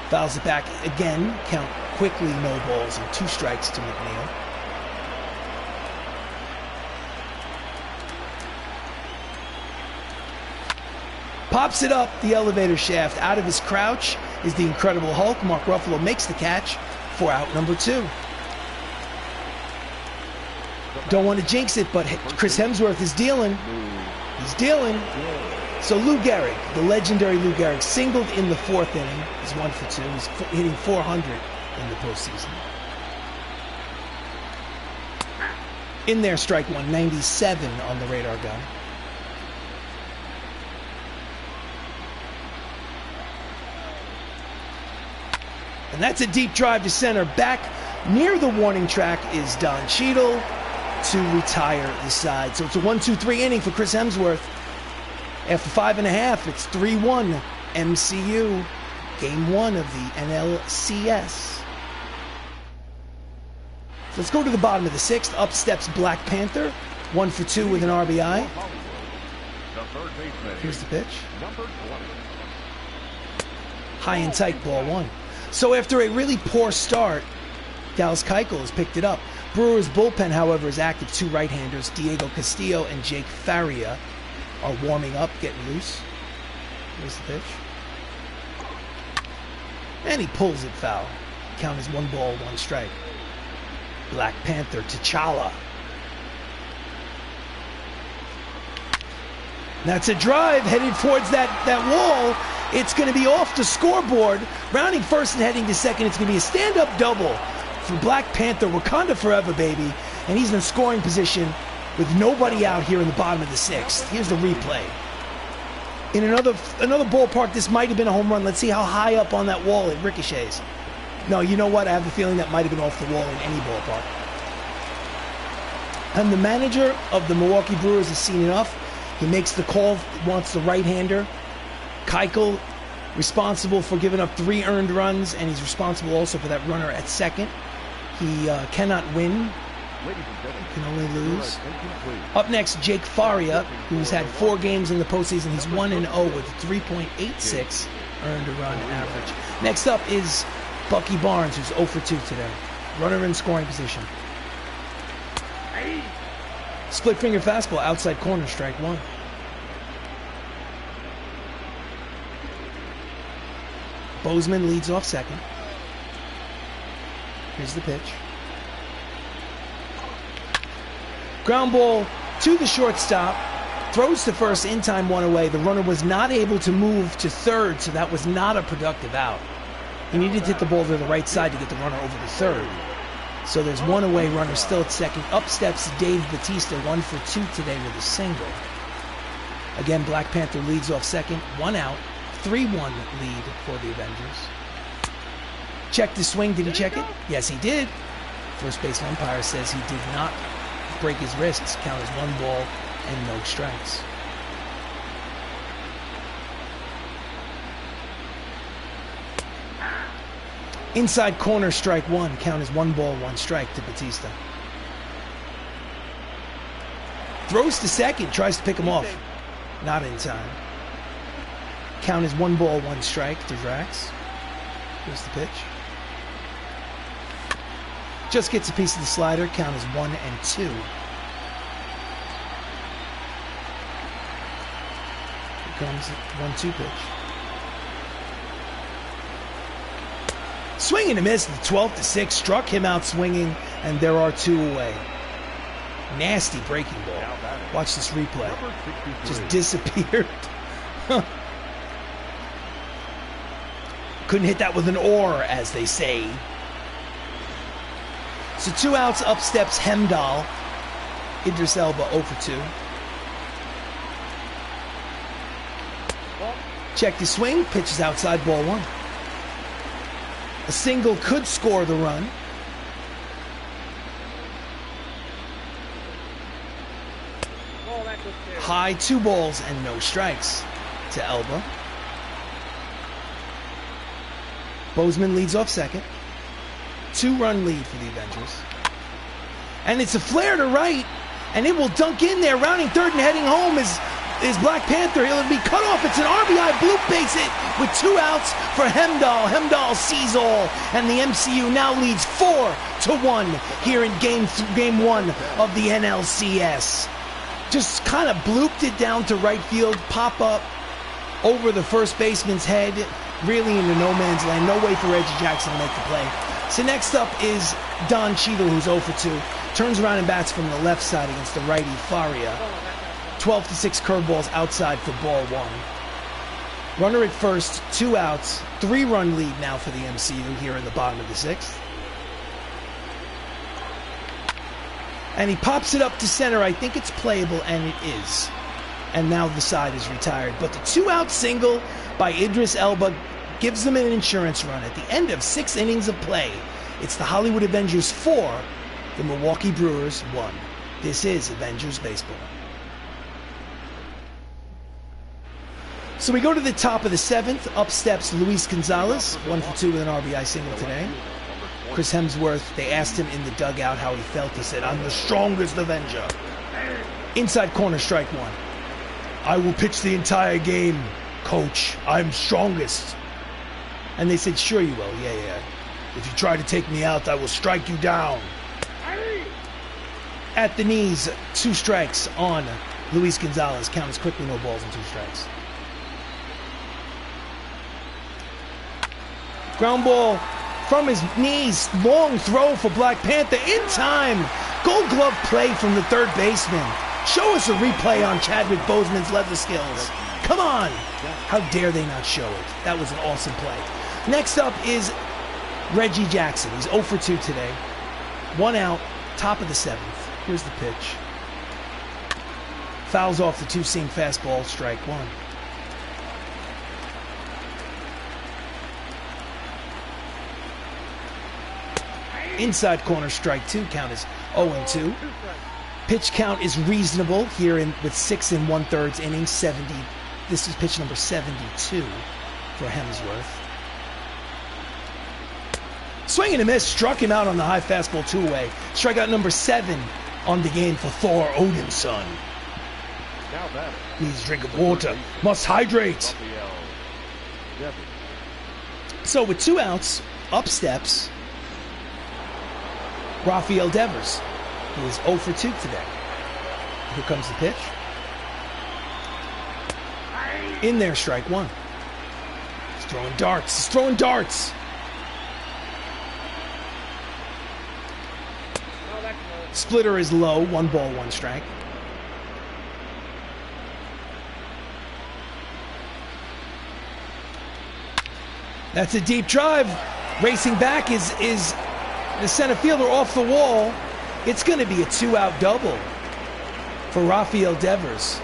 Fouls it back again, count quickly, no balls and 2 strikes to McNeil. Pops it up the elevator shaft. Out of his crouch is the Incredible Hulk. Mark Ruffalo makes the catch for out number 2. Don't want to jinx it, but Chris Hemsworth is dealing. He's dealing. So Lou Gehrig, the legendary Lou Gehrig, singled in the 4th inning. He's 1 for 2. He's hitting 400 in the postseason. In there, strike 1, 97 on the radar gun. And that's a deep drive to center. Back near the warning track is Don Cheadle to retire the side. So it's a 1-2-3 inning for Chris Hemsworth. After 5.5, it's 3-1 MCU. Game 1 of the NLCS. So let's go to the bottom of the 6th. Up steps Black Panther. 1 for 2 with an RBI. Here's the pitch. High and tight, ball 1. So after a really poor start, Dallas Keuchel has picked it up. Brewers' bullpen, however, is active. 2 right-handers, Diego Castillo and Jake Faria, are warming up, getting loose. Here's the pitch. And he pulls it foul. Count is 1 ball, 1 strike. Black Panther, T'Challa. That's a drive headed towards that wall. It's going to be off the scoreboard. Rounding first and heading to second. It's going to be a stand-up double for Black Panther. Wakanda forever, baby. And he's in scoring position with nobody out here in the bottom of the 6th. Here's the replay. In another ballpark, this might have been a home run. Let's see how high up on that wall it ricochets. No, you know what? I have the feeling that might have been off the wall in any ballpark. And the manager of the Milwaukee Brewers has seen enough. He makes the call, wants the right-hander. Keuchel, responsible for giving up 3 earned runs, and he's responsible also for that runner at second. He cannot win. He can only lose. Up next, Jake Faria, who's had 4 games in the postseason. He's 1-0 with a 3.86 earned run average. Next up is Bucky Barnes, who's 0 for 2 today. Runner in scoring position. Split finger fastball, outside corner, strike 1. Boseman leads off second. Here's the pitch. Ground ball to the shortstop. Throws to first, in time, 1 away. The runner was not able to move to third, so that was not a productive out. He needed to hit the ball to the right side to get the runner over to third. So there's 1 away, runner still at second. Up steps Dave Bautista, 1 for 2 today with a single. Again, Black Panther leads off second, 1 out. 3-1 lead for the Avengers. Check the swing. Did he check it? Yes, he did. First base umpire says he did not break his wrists. Count as 1 ball and no strikes. Inside corner, strike one. Count is 1 ball, 1 strike to Batista. Throws to second, tries to pick him off. Not in time. Count is 1 ball, 1 strike to Drax. Here's the pitch. Just gets a piece of the slider. Count is 1 and 2. Here comes the 1-2 pitch. Swing and a miss. The 12-6 struck him out swinging, and there are 2 away. Nasty breaking ball. Watch this replay. Just disappeared. Couldn't hit that with an oar, as they say. So 2 outs, up steps Hemdahl. Idris Elba 0 for 2. Check the swing, pitches outside, ball 1. A single could score the run. High, 2 balls and no strikes to Elba. Boseman leads off second. 2-run lead for the Avengers. And it's a flare to right, and it will dunk in there. Rounding third and heading home is Black Panther. He'll be cut off. It's an RBI bloop base hit with 2 outs for Hemdahl. Hemdahl sees all, and the MCU now leads 4-1 here in game 1 of the NLCS. Just kind of blooped it down to right field, pop up over the first baseman's head, really into no man's land. No way for Reggie Jackson to make the play. So next up is Don Cheadle, who's 0 for 2. Turns around and bats from the left side against the righty Faria. 12-6 curveballs outside for ball 1. Runner at first, 2 outs, 3-run lead now for the MCU here in the bottom of the 6th. And he pops it up to center. I think it's playable, and it is. And now the side is retired. But the 2-out single by Idris Elba gives them an insurance run at the end of 6 innings of play. It's the Hollywood Avengers 4, the Milwaukee Brewers 1. This is Avengers Baseball. So we go to the top of the 7th. Up steps Luis Gonzalez, 1 for 2 with an RBI single today. Chris Hemsworth, they asked him in the dugout how he felt. He said, "I'm the strongest Avenger." Inside corner, strike 1. "I will pitch the entire game, coach. I'm strongest." And they said, "Sure you will. Yeah. If you try to take me out, I will strike you down." At the knees, 2 strikes on Luis Gonzalez. Count is quickly, no balls and 2 strikes. Ground ball from his knees. Long throw for Black Panther in time. Gold glove play from the third baseman. Show us a replay on Chadwick Boseman's leather skills. Come on. How dare they not show it? That was an awesome play. Next up is Reggie Jackson. He's 0 for 2 today. 1 out, top of the 7th. Here's the pitch. Fouls off the 2-seam fastball, strike 1. Inside corner, strike 2. Count is 0-2. Pitch count is reasonable here with 6 1/3 innings. 70. This is pitch number 72 for Hemsworth. Swing and a miss, struck him out on the high fastball 2-way. Strikeout number 7 on the game for Thor Odinson. Needs a drink of water. Must hydrate. So with 2 outs, up steps Rafael Devers, who is 0 for 2 today. Here comes the pitch. In there, strike 1. He's throwing darts. He's throwing darts. Splitter is low. 1 ball, 1 strike. That's a deep drive. Racing back is the center fielder off the wall. It's going to be a 2-out double for Rafael Devers.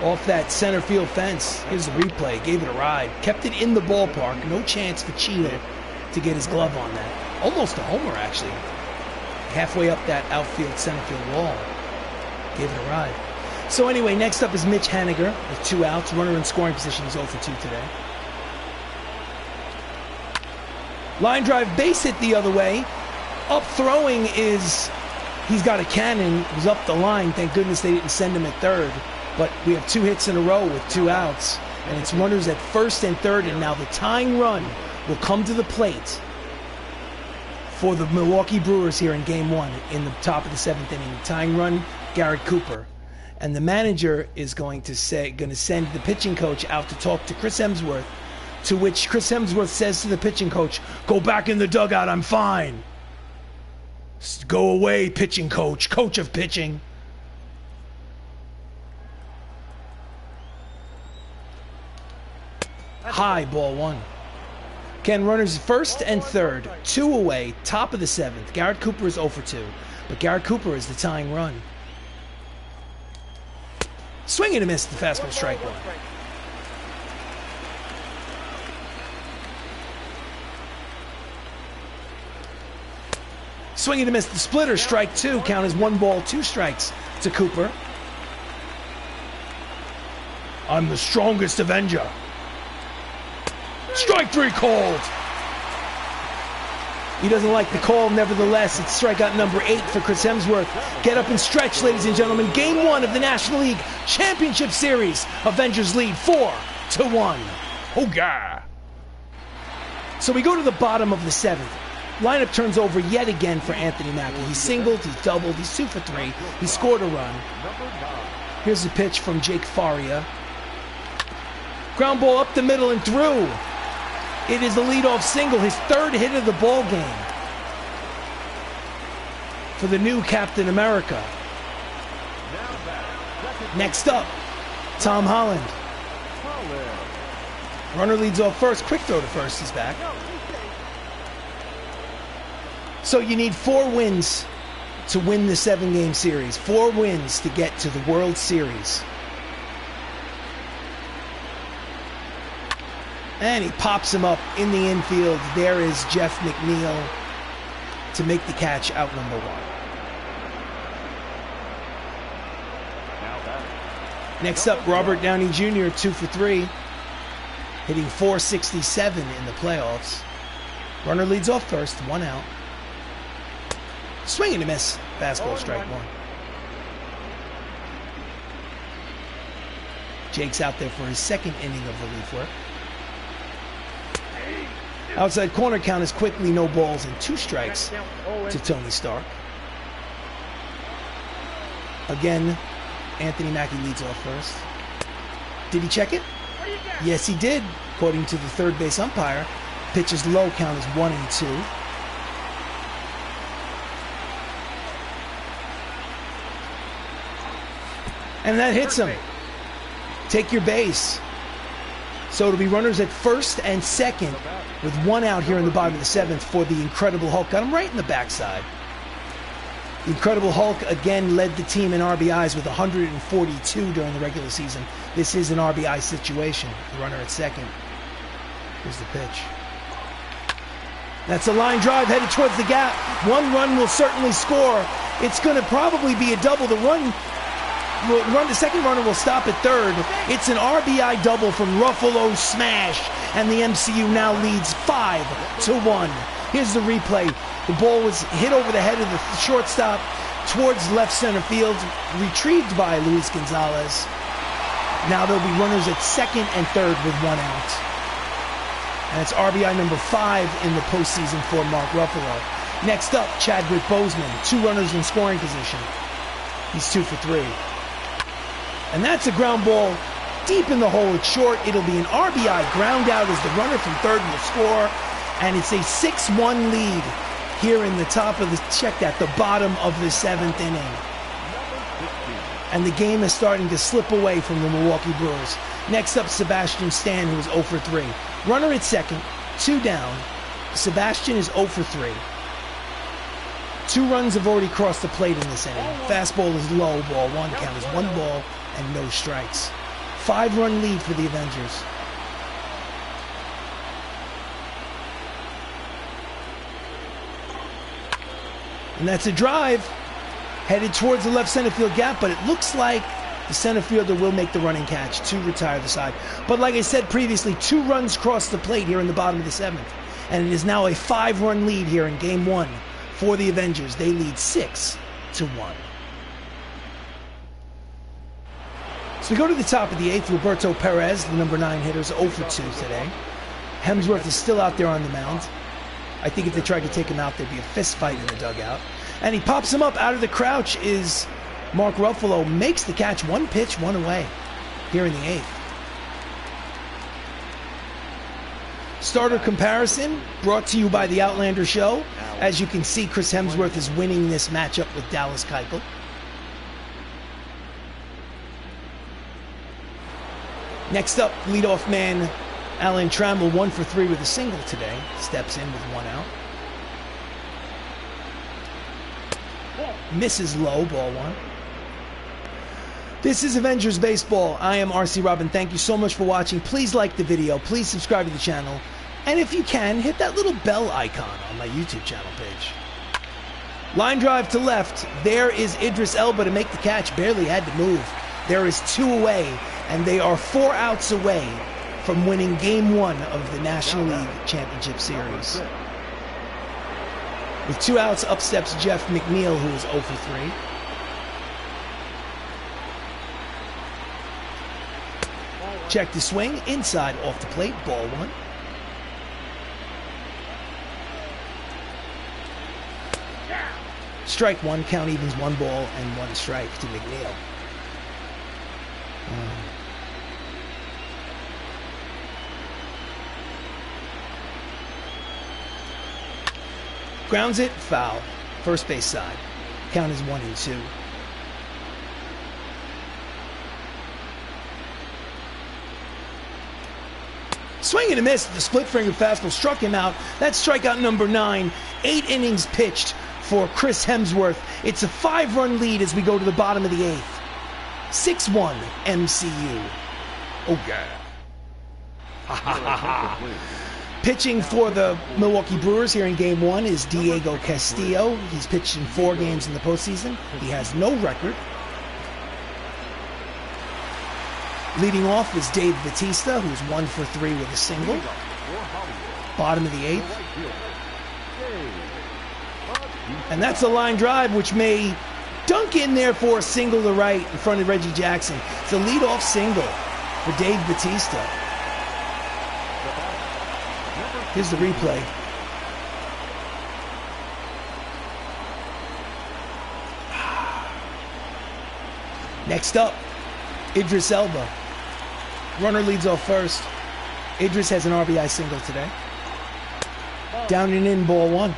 Off that center field fence. Here's the replay. Gave it a ride. Kept it in the ballpark. No chance for Cheadle to get his glove on that. Almost a homer, actually. Halfway up that outfield center field wall. Gave it a ride. So anyway, next up is Mitch Haniger with 2 outs. Runner in scoring position. He's 0 for 2 today. Line drive, base hit the other way. Up throwing is, he's got a cannon. It was up the line. Thank goodness they didn't send him at third. But we have 2 hits in a row with 2 outs. And it's runners at first and third. And now the tying run will come to the plate for the Milwaukee Brewers here in Game 1 in the top of the 7th inning. Tying run, Garrett Cooper. And the manager is going to send the pitching coach out to talk to Chris Hemsworth, to which Chris Hemsworth says to the pitching coach, "Go back in the dugout, I'm fine." "Go away, pitching coach, coach of pitching." High, ball 1. Ken, runners first and third, 2 away, top of the 7th. Garrett Cooper is 0 for 2, but Garrett Cooper is the tying run. Swing and a miss, the fastball, strike 1. Swing and a miss, the splitter, strike 2. Count as 1 ball, 2 strikes to Cooper. "I'm the strongest Avenger." Strike 3 called. He doesn't like the call, nevertheless. It's strikeout number 8 for Chris Hemsworth. Get up and stretch, ladies and gentlemen. Game 1 of the National League Championship Series. Avengers lead 4-1. Oh, yeah. So we go to the bottom of the 7th. Lineup turns over yet again for Anthony Mackie. He's singled, he's doubled, he's 2 for 3. He scored a run. Here's the pitch from Jake Faria. Ground ball up the middle and through. It is the leadoff single, his 3rd hit of the ball game for the new Captain America. Next up, Tom Holland. Runner leads off first. Quick throw to first. He's back. So you need 4 wins to win the 7-game series. 4 wins to get to the World Series. And he pops him up in the infield. There is Jeff McNeil to make the catch, out number 1. Next up, Robert Downey Jr., 2 for 3, hitting .467 in the playoffs. Runner leads off first, 1 out. Swing and a miss. Fastball, strike 1. Jake's out there for his 2nd inning of relief work. Outside corner count is quickly no balls and 2 strikes to Tony Stark. Again, Anthony Mackie leads off first. Did he check it? Yes, he did, according to the third base umpire. Pitch is low, count is 1-2. And that hits him. Take your base. So it'll be runners at first and second with 1 out here in the bottom of the 7th for the Incredible Hulk. Got him right in the backside. The Incredible Hulk again led the team in RBIs with 142 during the regular season. This is an RBI situation. The runner at second. Here's the pitch. That's a line drive headed towards the gap. 1 run will certainly score. It's going to probably be a double. The second runner will stop at third. It's an RBI double from Ruffalo Smash, and the MCU now leads 5-1. Here's the replay. The ball was hit over the head of the shortstop towards left center field, retrieved by Luis Gonzalez. Now there'll be runners at second and third with 1 out. And it's RBI number 5 in the postseason for Mark Ruffalo. Next up, Chadwick Boseman, 2 runners in scoring position. He's 2 for 3. And that's a ground ball deep in the hole. It's short. It'll be an RBI ground out as the runner from third will score. And it's a 6-1 lead here in the top of the the bottom of the 7th inning. And the game is starting to slip away from the Milwaukee Brewers. Next up, Sebastian Stan, who is 0 for 3. Runner at second, 2 down. Sebastian is 0 for 3. 2 runs have already crossed the plate in this inning. Fastball is low, ball 1, count is 1 ball and no strikes. 5-run lead for the Avengers. And that's a drive headed towards the left center field gap, but it looks like the center fielder will make the running catch to retire the side. But like I said previously, 2 runs cross the plate here in the bottom of the 7th. And it is now a 5-run lead here in Game 1 for the Avengers. They lead 6-1. So we go to the top of the 8th. Roberto Perez, the number 9 hitter, is 0 for 2 today. Hemsworth is still out there on the mound. I think if they tried to take him out, there'd be a fist fight in the dugout. And he pops him up out of the crouch is Mark Ruffalo. Makes the catch, 1 pitch, 1 away here in the 8th. Starter comparison brought to you by the Outlander Show. As you can see, Chris Hemsworth is winning this matchup with Dallas Keuchel. Next up, leadoff man Alan Trammell, 1 for 3 with a single today. Steps in with 1 out. Misses low, ball 1. This is Avengers Baseball. I am RC Robbin. Thank you so much for watching. Please like the video. Please subscribe to the channel. And if you can, hit that little bell icon on my YouTube channel page. Line drive to left. There is Idris Elba to make the catch. Barely had to move. There is 2 away, and they are 4 outs away from winning Game 1 of the National League Championship Series. With 2 outs, up steps Jeff McNeil, who is 0 for 3. Check the swing, inside off the plate, ball 1. Strike 1, count evens, 1 ball and 1 strike to McNeil. Grounds it, foul. First base side. Count is 1-2. Swing and a miss. The split finger fastball struck him out. That's strikeout number 9. 8 innings pitched for Chris Hemsworth. It's a 5-run lead as we go to the bottom of the 8th. 6-1 MCU. Oh, yeah. Pitching for the Milwaukee Brewers here in Game 1 is Diego Castillo. He's pitched in 4 games in the postseason. He has no record. Leading off is Dave Bautista, who's 1 for 3 with a single. Bottom of the 8th. And that's a line drive, which may dunk in there for a single to right in front of Reggie Jackson. It's a leadoff single for Dave Bautista. Here's the replay. Next up, Idris Elba. Runner leads off first. Idris has an RBI single today. Down and in, ball 1.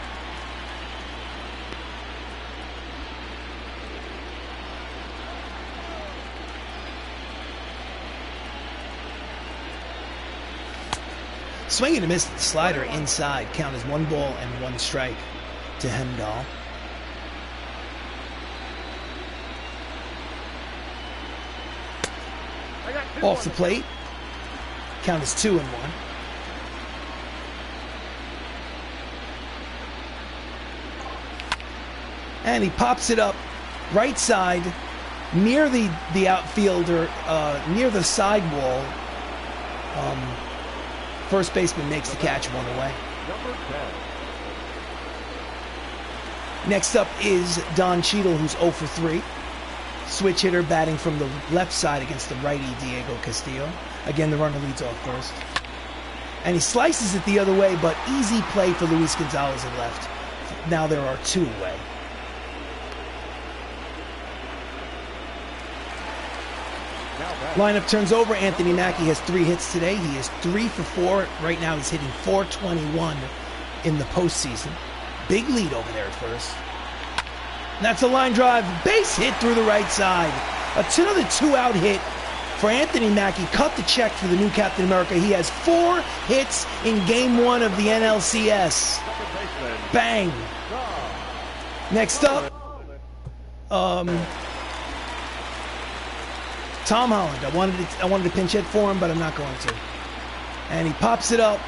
Swing and a miss, slider inside. Count is 1 ball and 1 strike to Hemdahl. Off the plate. Count is 2-1. And he pops it up right side near the outfielder, near the sidewall. First baseman makes the catch, 1 away. Next up is Don Cheadle, who's 0 for 3. Switch hitter batting from the left side against the righty Diego Castillo. Again, the runner leads off first. And he slices it the other way, but easy play for Luis Gonzalez at left. Now there are 2 away. Lineup turns over. Anthony Mackie has 3 hits today. He is 3 for 4. Right now he's hitting .421 in the postseason. Big lead over there at first. And that's a line drive. Base hit through the right side. Another 2-out hit for Anthony Mackie. Cut the check for the new Captain America. He has 4 hits in Game 1 of the NLCS. Bang. Next up, Tom Holland. I wanted to pinch hit for him, but I'm not going to. And he pops it up.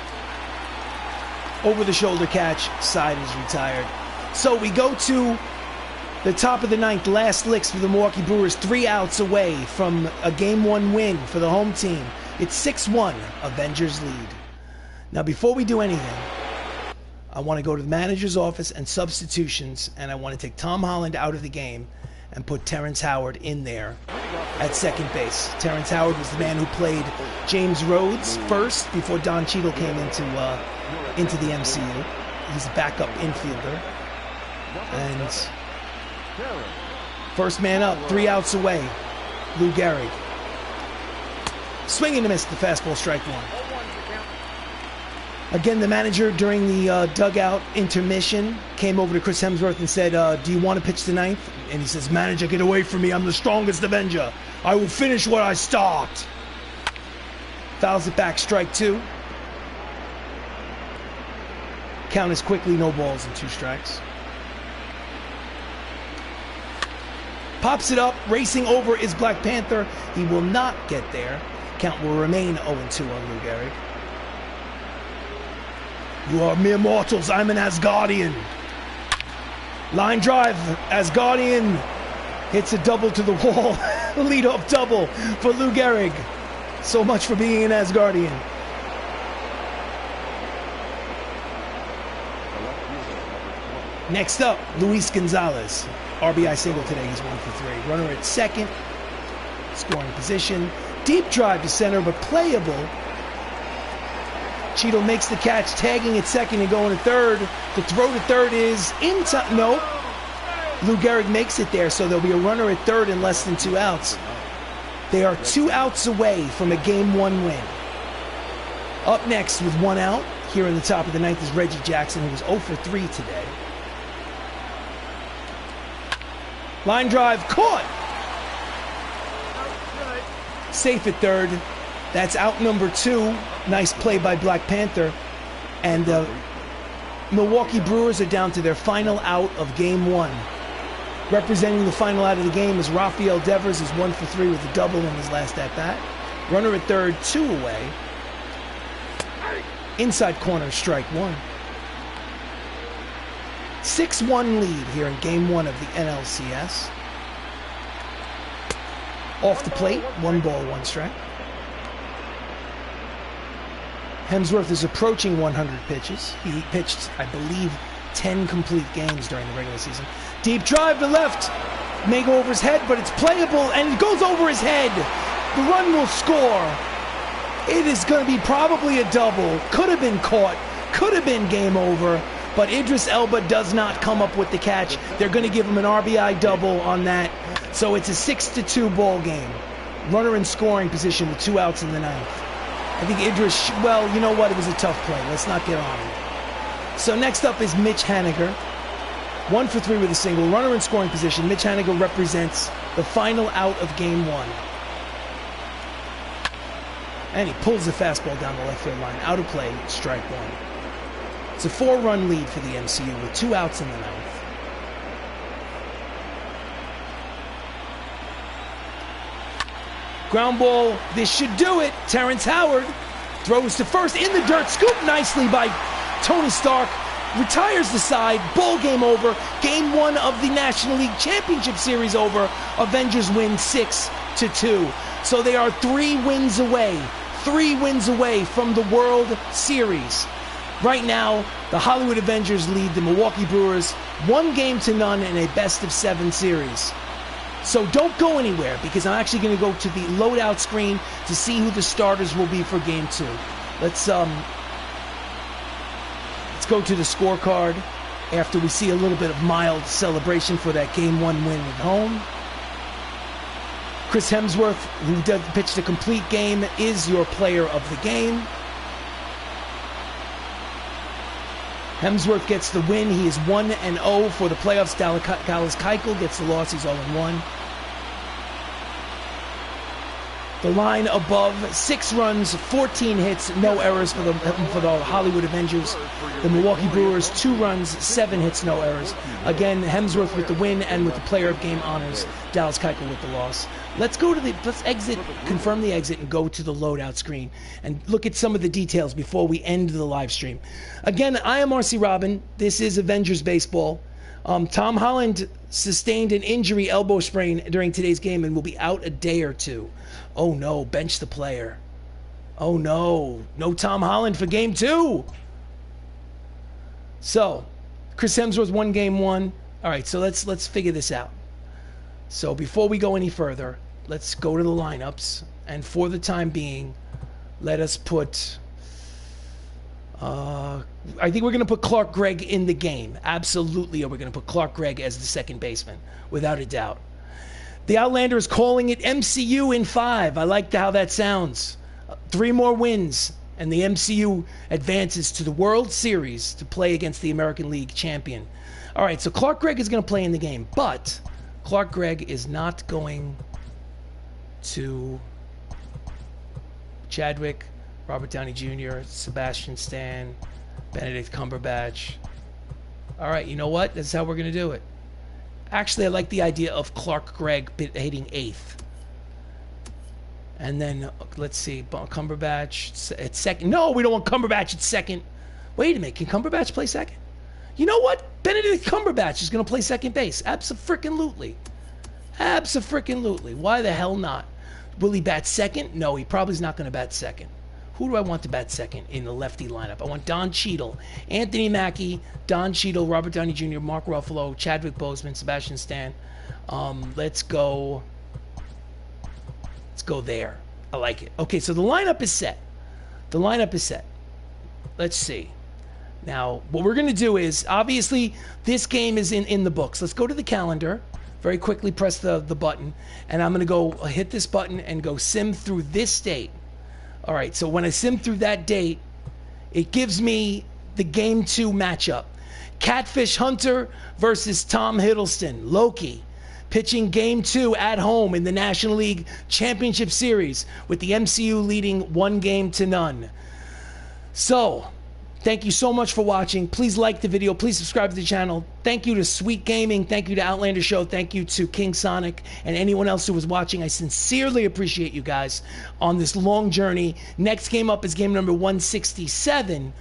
Over the shoulder catch. Side is retired. So we go to the top of the 9th. Last licks for the Milwaukee Brewers. 3 outs away from a Game 1 win for the home team. It's 6-1. Avengers lead. Now before we do anything, I want to go to the manager's office and substitutions, and I want to take Tom Holland out of the game and put Terrence Howard in there at second base. Terrence Howard was the man who played James Rhodes first before Don Cheadle came into the MCU. He's a backup infielder. And first man up, 3 outs away, Lou Gehrig. Swing and a miss, the fastball, strike one. Again, the manager during the dugout intermission came over to Chris Hemsworth and said, do you want to pitch the ninth? And he says, manager, get away from me. I'm the strongest Avenger. I will finish what I start. Fouls it back, strike two. Count is quickly no balls and 2 strikes. Pops it up, racing over is Black Panther. He will not get there. Count will remain 0-2 on Lou Gehrig. You are mere mortals. I'm an Asgardian. Line drive. Asgardian hits a double to the wall. Lead-off double for Lou Gehrig. So much for being an Asgardian. Next up, Luis Gonzalez. RBI single today. He's 1 for 3. Runner at second. Scoring position. Deep drive to center, but playable. Cheadle makes the catch, tagging at second and going to third. The throw to third is in time. No. Lou Gehrig makes it there, so there'll be a runner at third in less than 2 outs. They are 2 outs away from a Game 1 win. Up next with 1 out, here in the top of the ninth, is Reggie Jackson, who was 0 for 3 today. Line drive, caught! Safe at third. That's out number 2. Nice play by Black Panther. And Milwaukee Brewers are down to their final out of Game 1. Representing the final out of the game is Rafael Devers, who's 1 for 3 with a double in his last at-bat. Runner at third, 2 away. Inside corner, strike one. 6-1 lead here in Game 1 of the NLCS. Off the plate, 1 ball, 1 strike. Hemsworth is approaching 100 pitches. He pitched, I believe, 10 complete games during the regular season. Deep drive to left. May go over his head, but it's playable, and it goes over his head. The run will score. It is going to be probably a double. Could have been caught. Could have been game over. But Idris Elba does not come up with the catch. They're going to give him an RBI double on that. So it's a 6-2 ball game. Runner in scoring position with 2 outs in the ninth. I think Idris, well, you know what? It was a tough play. Let's not get on it. So next up is Mitch Haniger. 1 for 3 with a single. Runner in scoring position. Mitch Haniger represents the final out of Game 1. And he pulls the fastball down the left field line. Out of play, strike one. It's a 4-run lead for the MCU with 2 outs in the ninth. Ground ball, this should do it. Terrence Howard throws to first in the dirt. Scooped nicely by Tony Stark. Retires the side. Ball game over. Game 1 of the National League Championship Series over. Avengers win 6-2. So they are 3 wins away. 3 wins away from the World Series. Right now, the Hollywood Avengers lead the Milwaukee Brewers 1-0 in a best-of-7 series. So don't go anywhere, because I'm actually going to go to the loadout screen to see who the starters will be for Game 2. Let's go to the scorecard after we see a little bit of mild celebration for that Game 1 win at home. Chris Hemsworth, who pitched a complete game, is your player of the game. Hemsworth gets the win. He is 1-0 for the playoffs. Dallas Keuchel gets the loss. He's 0-1. The line above, 6 runs, 14 hits, no errors for the Hollywood Avengers. The Milwaukee Brewers, 2 runs, 7 hits, no errors. Again, Hemsworth with the win and with the player of game honors. Dallas Keuchel with the loss. Let's exit, confirm the exit, and go to the loadout screen and look at some of the details before we end the live stream. Again, I am RC Robbin. This is Avengers Baseball. Tom Holland sustained an injury, elbow sprain, during today's game and will be out a day or 2. Oh no, bench the player. Oh no, no Tom Holland for Game 2. So, Chris Hemsworth won game 1. All right, so let's figure this out. So before we go any further, let's go to the lineups. And for the time being, let us put... I think we're going to put Clark Gregg in the game. Absolutely, we're going to put Clark Gregg as the second baseman, without a doubt. The Outlander is calling it MCU in 5. I like how that sounds. 3 more wins, and the MCU advances to the World Series to play against the American League champion. All right, so Clark Gregg is going to play in the game, but Clark Gregg is not going to Chadwick, Robert Downey Jr., Sebastian Stan, Benedict Cumberbatch. All right, you know what? This is how we're going to do it. Actually, I like the idea of Clark Gregg hitting 8th. And then, let's see, Cumberbatch at second. No, we don't want Cumberbatch at second. Wait a minute, can Cumberbatch play second? You know what? Benedict Cumberbatch is going to play second base. Abso-freaking-lutely. Abso-freaking-lutely. Why the hell not? Will he bat second? No, he probably is not going to bat second. Who do I want to bat second in the lefty lineup? I want Don Cheadle, Anthony Mackie, Don Cheadle, Robert Downey Jr., Mark Ruffalo, Chadwick Boseman, Sebastian Stan. Let's go there. I like it. Okay, so the lineup is set. The lineup is set. Let's see. Now, what we're going to do is, obviously, this game is in the books. Let's go to the calendar. Very quickly press the button. And I'm going to go hit this button and go sim through this date. All right, so when I sim through that date, it gives me the Game 2 matchup. Catfish Hunter versus Tom Hiddleston. Loki pitching Game 2 at home in the National League Championship Series with the MCU leading 1-0. So, thank you so much for watching. Please like the video. Please subscribe to the channel. Thank you to Sweet Gaming. Thank you to Outlander Show. Thank you to King Sonic and anyone else who was watching. I sincerely appreciate you guys on this long journey. Next game up is game number 167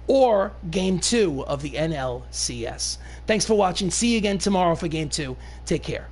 or game 2 of the NLCS. Thanks for watching. See you again tomorrow for game 2. Take care.